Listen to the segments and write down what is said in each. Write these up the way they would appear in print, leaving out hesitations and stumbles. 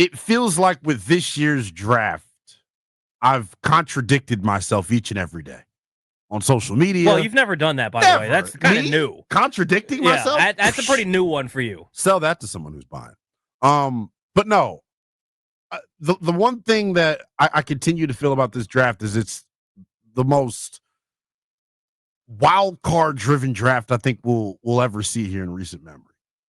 it feels like with this year's draft, I've contradicted myself each and every day on social media. Well, you've never done that, by the way. That's kind of new. Contradicting myself? Yeah, that's a pretty new one for you. Sell that to someone who's buying. But no, the one thing that I continue to feel about this draft is it's the most wild card driven draft I think we'll ever see here in recent memory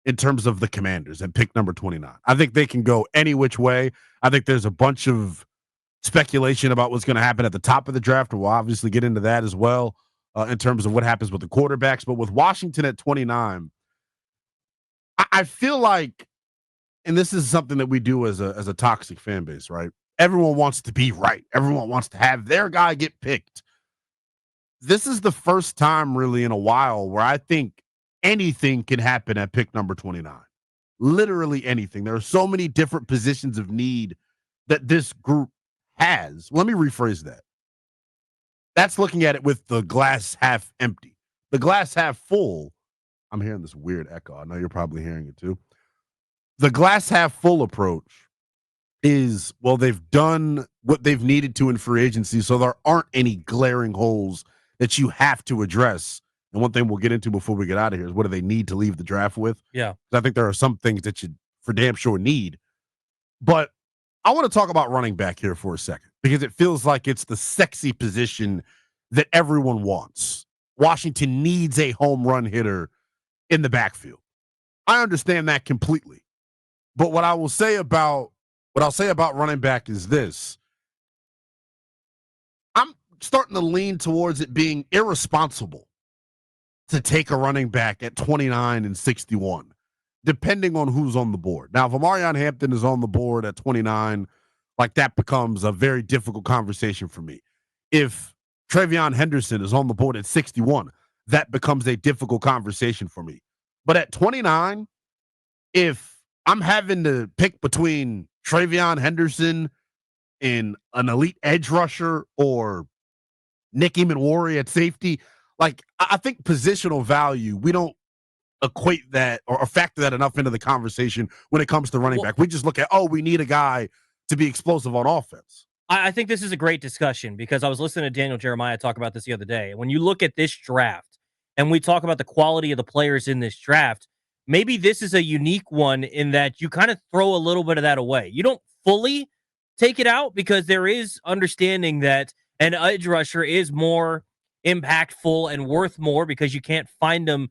in terms of the Commanders and pick number 29. I think they can go any which way. I think there's a bunch of speculation about what's going to happen at the top of the draft. We'll obviously get into that as well in terms of what happens with the quarterbacks. But with Washington at 29, I feel like, and this is something that we do as a toxic fan base, right? Everyone wants to be right. Everyone wants to have their guy get picked. This is the first time really in a while where I think anything can happen at pick number 29. Literally anything. There are so many different positions of need that this group has. Let me rephrase that. That's looking at it with the glass half empty. The glass half full, I'm hearing this weird echo. I know you're probably hearing it too. The glass half full approach is, well, they've done what they've needed to in free agency, so there aren't any glaring holes that you have to address. And one thing we'll get into before we get out of here is what do they need to leave the draft with? Yeah. I think there are some things that you for damn sure need. But I want to talk about running back here for a second because it feels like it's the sexy position that everyone wants. Washington needs a home run hitter in the backfield. I understand that completely. But what I'll say about running back is this. I'm starting to lean towards it being irresponsible to take a running back at 29 and 61, depending on who's on the board. Now, if Omarion Hampton is on the board at 29, like that becomes a very difficult conversation for me. If Travion Henderson is on the board at 61, that becomes a difficult conversation for me. But at 29, if I'm having to pick between Travion Henderson and an elite edge rusher or Nick Emanwari at safety, like I think positional value, we don't equate that or factor that enough into the conversation when it comes to running back. We just look at, we need a guy to be explosive on offense. I think this is a great discussion because I was listening to Daniel Jeremiah talk about this the other day. When you look at this draft and we talk about the quality of the players in this draft, maybe this is a unique one in that you kind of throw a little bit of that away. You don't fully take it out because there is understanding that an edge rusher is more impactful and worth more because you can't find them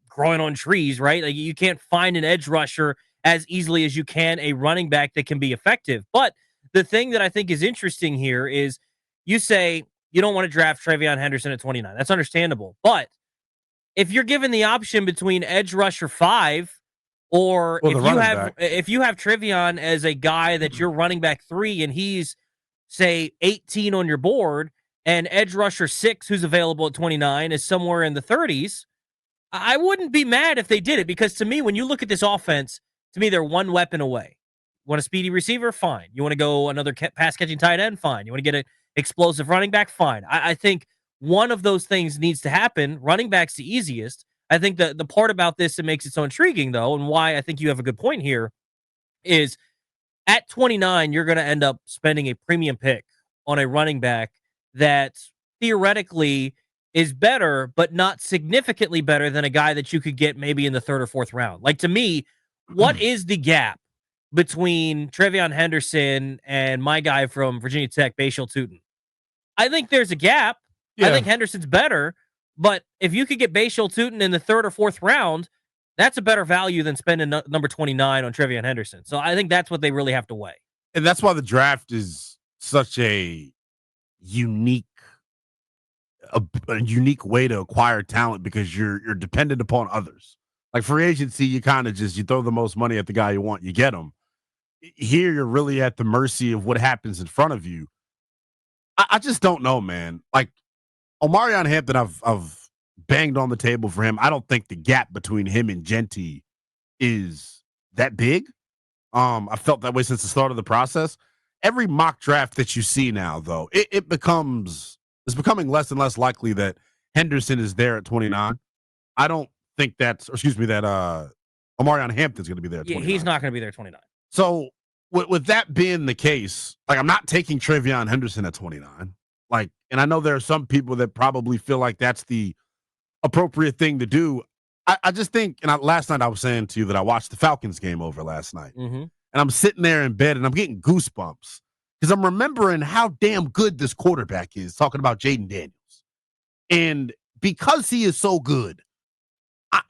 growing on trees, right? Like you can't find an edge rusher as easily as you can a running back that can be effective. But the thing that I think is interesting here is you say you don't want to draft Travion Henderson at 29. That's understandable. But if you're given the option between edge rusher 5 or if you have Travion as a guy that you're running back 3 and he's, say, 18 on your board, and edge rusher 6, who's available at 29, is somewhere in the 30s, I wouldn't be mad if they did it because to me, when you look at this offense, to me, they're one weapon away. You want a speedy receiver? Fine. You want to go another pass-catching tight end? Fine. You want to get an explosive running back? Fine. I think one of those things needs to happen. Running back's the easiest. I think the part about this that makes it so intriguing, though, and why I think you have a good point here, is at 29, you're going to end up spending a premium pick on a running back that theoretically is better, but not significantly better than a guy that you could get maybe in the 3rd or 4th round. Like, to me, what is the gap between Travion Henderson and my guy from Virginia Tech, Bashal Tutin? I think there's a gap. Yeah. I think Henderson's better, but if you could get Bashal Tutin in the 3rd or 4th round, that's a better value than spending number 29 on Travion Henderson. So I think that's what they really have to weigh. And that's why the draft is such a unique way to acquire talent because you're dependent upon others. Like free agency, you kind of just, you throw the most money at the guy you want, you get him. Here, you're really at the mercy of what happens in front of you. I just don't know, man. Like Omarion Hampton, I've banged on the table for him. I don't think the gap between him and Genty is that big. I felt that way since the start of the process. Every mock draft that you see now, though, it's becoming less and less likely that Henderson is there at 29. I don't think that Omarion Hampton's going to be there at 29. He's not going to be there at 29. So with that being the case, like I'm not taking Travion Henderson at 29. Like, and I know there are some people that probably feel like that's the appropriate thing to do. I just think, and last night I was saying to you that I watched the Falcons game over last night, and I'm sitting there in bed and I'm getting goosebumps because I'm remembering how damn good this quarterback is. Talking about Jaden Daniels, and because he is so good,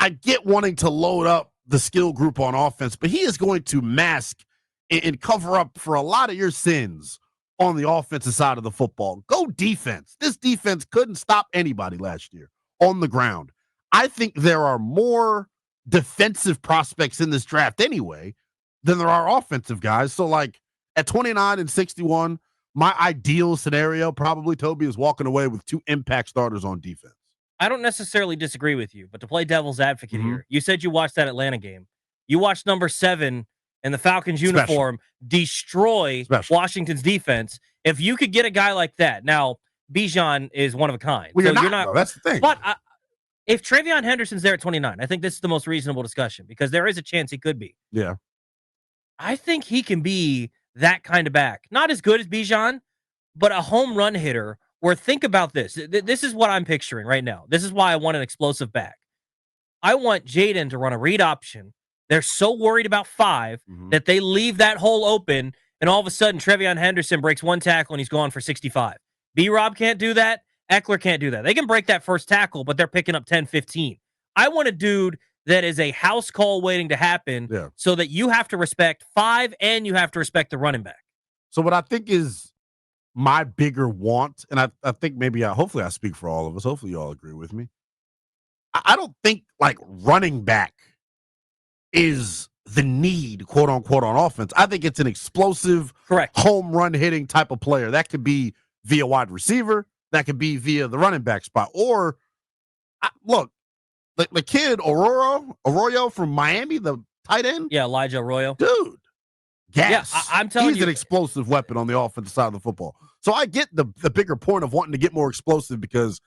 I get wanting to load up the skill group on offense, but he is going to mask and cover up for a lot of your sins on the offensive side of the football. Go defense. This defense couldn't stop anybody last year on the ground. I think there are more defensive prospects in this draft anyway than there are offensive guys. So, like, at 29 and 61, my ideal scenario probably, Toby, is walking away with 2 impact starters on defense. I don't necessarily disagree with you, but to play devil's advocate here, you said you watched that Atlanta game. You watched number 7 in the Falcons uniform destroy Washington's defense. If you could get a guy like that, now Bijan is one of a kind. Well, you're not. That's the thing. But if Travion Henderson's there at 29, I think this is the most reasonable discussion because there is a chance he could be. Yeah. I think he can be that kind of back. Not as good as Bijan, but a home run hitter. Or think about this. This is what I'm picturing right now. This is why I want an explosive back. I want Jaden to run a read option. They're so worried about 5 that they leave that hole open, and all of a sudden, Travion Henderson breaks 1 tackle, and he's gone for 65. B-Rob can't do that. Eckler can't do that. They can break that first tackle, but they're picking up 10, 15. I want a dude that is a house call waiting to happen so that you have to respect 5 and you have to respect the running back. So what I think is my bigger want, and I think maybe hopefully I speak for all of us. Hopefully you all agree with me. I don't think like running back is the need, quote unquote, on offense. I think it's an explosive, home run hitting type of player. That could be via wide receiver. That could be via the running back spot. Or look, the kid Arroyo from Miami, the tight end. Yeah, Elijah Arroyo. Dude. Gas. Yeah, I'm telling you. He's an explosive weapon on the offensive side of the football. So I get the bigger point of wanting to get more explosive because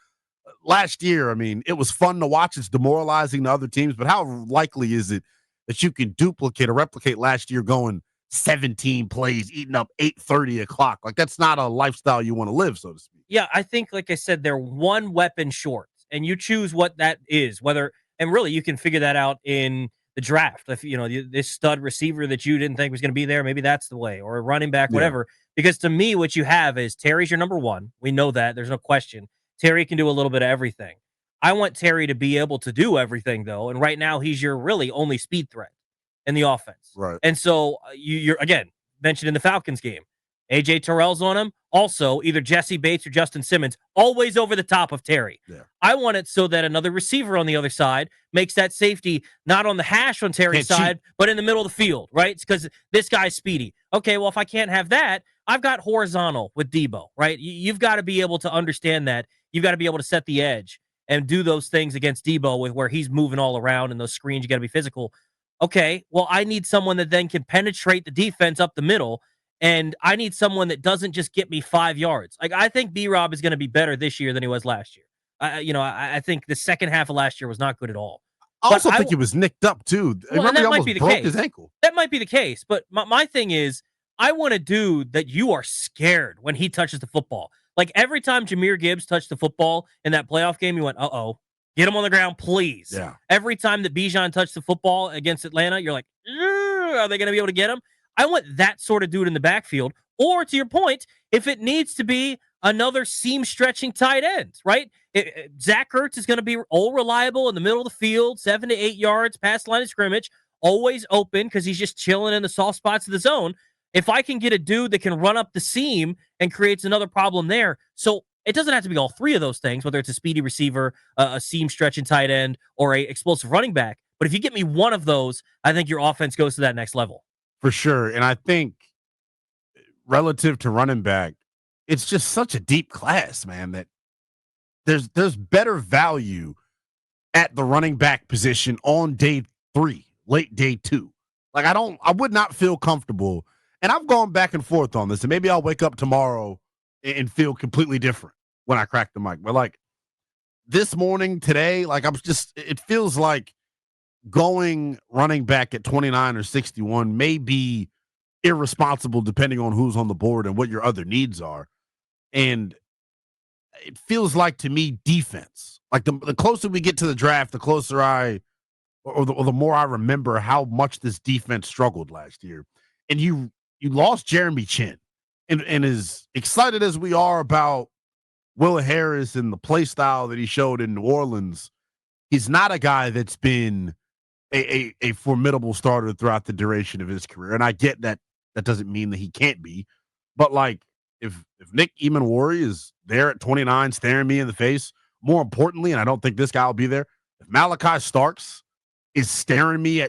last year, I mean, it was fun to watch. It's demoralizing to other teams, but how likely is it that you can duplicate or replicate last year going 17 plays, eating up 8:30 o'clock? Like, that's not a lifestyle you want to live, so to speak. Yeah, I think, like I said, they're one weapon short, and you choose what that is, and really you can figure that out in the draft. If this stud receiver that you didn't think was going to be there, maybe that's the way, or a running back, whatever. Because to me, what you have is Terry's your number 1. We know that. There's no question. Terry can do a little bit of everything. I want Terry to be able to do everything, though, and right now he's your really only speed threat in the offense. Right. And so you're again mentioned in the Falcons game. AJ Terrell's on him. Also, either Jesse Bates or Justin Simmons, always over the top of Terry. Yeah. I want it so that another receiver on the other side makes that safety not on the hash on Terry's side, but in the middle of the field, right? It's because this guy's speedy. Okay, well, if I can't have that, I've got horizontal with Debo, right? You've got to be able to understand that. You've got to be able to set the edge and do those things against Debo with where he's moving all around and those screens. You got to be physical. Okay, well, I need someone that then can penetrate the defense up the middle. And I need someone that doesn't just get me 5 yards. Like, I think B-Rob is going to be better this year than he was last year. I think the second half of last year was not good at all. I also think he was nicked up, too. Well, Remember, that he might almost be the broke case. his ankle. That might be the case. But my thing is, I want a dude that you are scared when he touches the football. Like, every time Jahmyr Gibbs touched the football in that playoff game, you went, uh-oh. Get him on the ground, please. Yeah. Every time that Bijan touched the football against Atlanta, you're like, are they going to be able to get him? I want that sort of dude in the backfield. Or, to your point, if it needs to be another seam-stretching tight end, right? Zach Ertz is going to be all reliable in the middle of the field, 7 to 8 yards past line of scrimmage, always open because he's just chilling in the soft spots of the zone. If I can get a dude that can run up the seam and creates another problem there, so it doesn't have to be all 3 of those things, whether it's a speedy receiver, a seam-stretching tight end, or a explosive running back. But if you get me one of those, I think your offense goes to that next level. For sure. And I think relative to running back, it's just such a deep class, man, that there's better value at the running back position on day 3, late day 2. Like, I would not feel comfortable. And I've gone back and forth on this, and maybe I'll wake up tomorrow and feel completely different when I crack the mic. But like this morning, today, like it feels like going running back at 29 or 61 may be irresponsible depending on who's on the board and what your other needs are. And it feels like to me defense. Like the closer we get to the draft, the closer or the more I remember how much this defense struggled last year. And you lost Jeremy Chin. And as excited as we are about Will Harris and the play style that he showed in New Orleans, he's not a guy that's been a formidable starter throughout the duration of his career. And I get that doesn't mean that he can't be. But like if Nick Eamon-Wari is there at 29 staring me in the face, more importantly, and I don't think this guy will be there, if Malachi Starks is staring me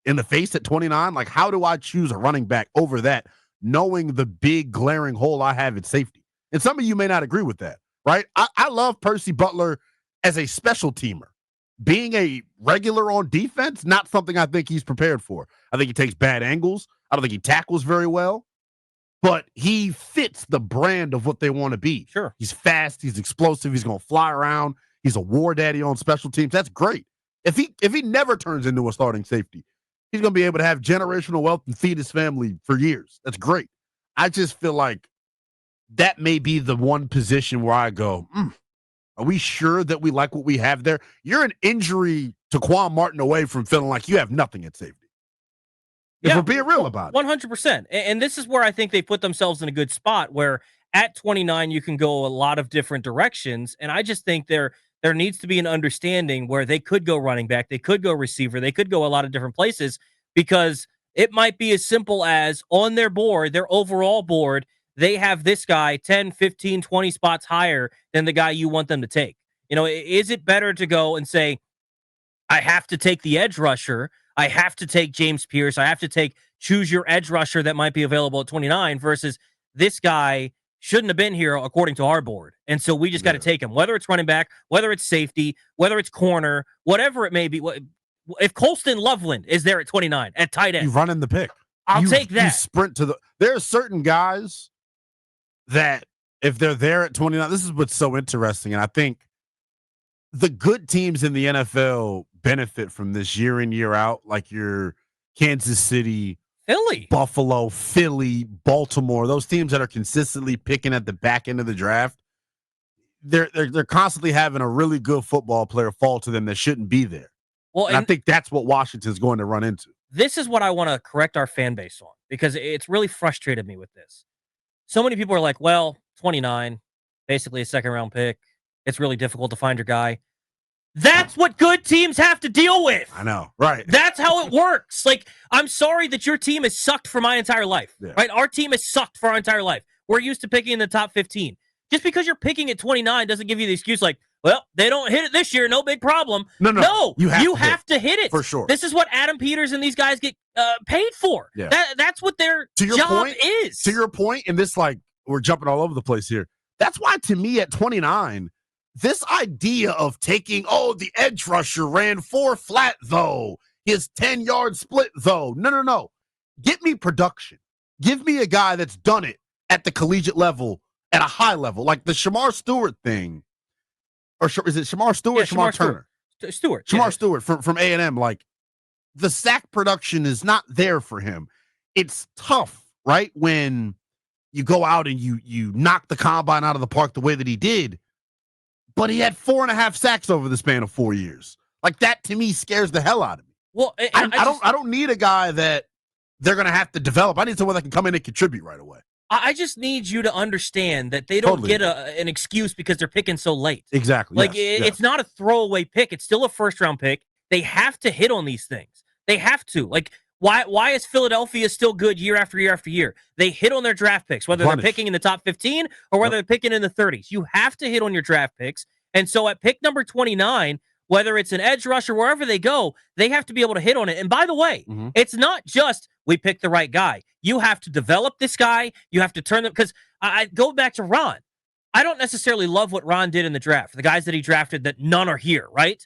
in the face at 29, like how do I choose a running back over that, knowing the big glaring hole I have at safety? And some of you may not agree with that, right? I love Percy Butler as a special teamer. Being a regular on defense, not something I think he's prepared for. I think he takes bad angles. I don't think he tackles very well, but he fits the brand of what they want to be. Sure. He's fast. He's explosive. He's going to fly around. He's a war daddy on special teams. That's great. If he never turns into a starting safety, he's going to be able to have generational wealth and feed his family for years. That's great. I just feel like that may be the one position where I go, are we sure that we like what we have there? You're an injury to Quan Martin away from feeling like you have nothing at safety. If we're being real about it. 100%. And this is where I think they put themselves in a good spot where at 29, you can go a lot of different directions. And I just think there needs to be an understanding where they could go running back, they could go receiver, they could go a lot of different places, because it might be as simple as on their board, their overall board, they have this guy 10, 15, 20 spots higher than the guy you want them to take. You know, is it better to go and say, I have to take the edge rusher, I have to take James Pierce, I have to choose your edge rusher that might be available at 29 versus this guy shouldn't have been here according to our board. And so we just got to take him, whether it's running back, whether it's safety, whether it's corner, whatever it may be. If Colston Loveland is there at 29 at tight end, you run in the pick. I'll take that. You sprint to there are certain guys that if they're there at 29, this is what's so interesting. And I think the good teams in the NFL benefit from this year in, year out, like your Kansas City, Philly, Buffalo, Philly, Baltimore, those teams that are consistently picking at the back end of the draft. They're constantly having a really good football player fall to them that shouldn't be there. Well, and I think that's what Washington's going to run into. This is what I want to correct our fan base on, because it's really frustrated me with this. So many people are like, well, 29, basically a second-round pick. It's really difficult to find your guy. That's what good teams have to deal with. I know, right? That's how it works. Like, I'm sorry that your team has sucked for my entire life, right? Our team has sucked for our entire life. We're used to picking in the top 15. Just because you're picking at 29 doesn't give you the excuse like, well, they don't hit it this year, no big problem. No. You have to hit it. For sure. This is what Adam Peters and these guys get paid for. Yeah. That's what their job is. To your point, and this, like, we're jumping all over the place here. That's why, to me, at 29, this idea of taking, the edge rusher ran 4 flat, though. His 10-yard split, though. No. Get me production. Give me a guy that's done it at the collegiate level, at a high level. Like the Shamar Stewart thing. Or is it Shamar Stewart or Shamar Turner? Stewart. Shamar Stewart from A&M. Like, the sack production is not there for him. It's tough, right? When you go out and you knock the combine out of the park the way that he did, but he had 4.5 sacks over the span of 4 years. Like, that to me scares the hell out of me. Well, I don't need a guy that they're going to have to develop. I need someone that can come in and contribute right away. I just need you to understand that they don't get an excuse because they're picking so late. Exactly. Like, it's not a throwaway pick. It's still a first-round pick. They have to hit on these things. They have to. Like, why is Philadelphia still good year after year after year? They hit on their draft picks, whether they're picking in the top 15 or whether they're picking in the 30s. You have to hit on your draft picks. And so at pick number 29, whether it's an edge rusher, wherever they go, they have to be able to hit on it. And by the way, it's not just we picked the right guy. You have to develop this guy. You have to turn them, because I go back to Ron. I don't necessarily love what Ron did in the draft. The guys that he drafted that none are here, right?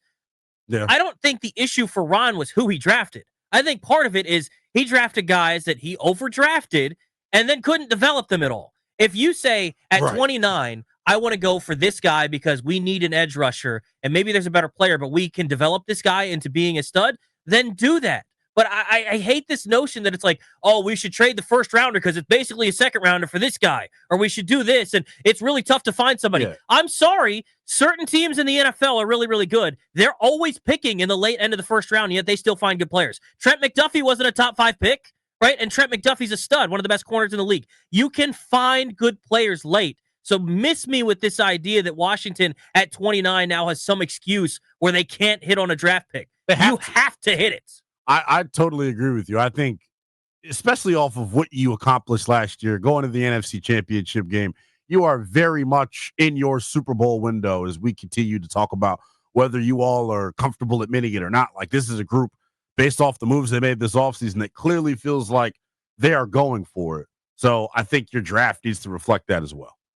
Yeah. I don't think the issue for Ron was who he drafted. I think part of it is he drafted guys that he overdrafted and then couldn't develop them at all. If you say at 29, I want to go for this guy because we need an edge rusher and maybe there's a better player, but we can develop this guy into being a stud, then do that. But I hate this notion that it's like, oh, we should trade the first rounder because it's basically a second rounder for this guy, or we should do this, and it's really tough to find somebody. Yeah. I'm sorry, certain teams in the NFL are really, really good. They're always picking in the late end of the first round, yet they still find good players. Trent McDuffie wasn't a top 5 pick, right? And Trent McDuffie's a stud, one of the best corners in the league. You can find good players late. So miss me with this idea that Washington at 29 now has some excuse where they can't hit on a draft pick. You have to hit it. I totally agree with you. I think, especially off of what you accomplished last year, going to the NFC Championship game, you are very much in your Super Bowl window as we continue to talk about whether you all are comfortable admitting it or not. Like, this is a group based off the moves they made this offseason that clearly feels like they are going for it. So I think your draft needs to reflect that as well.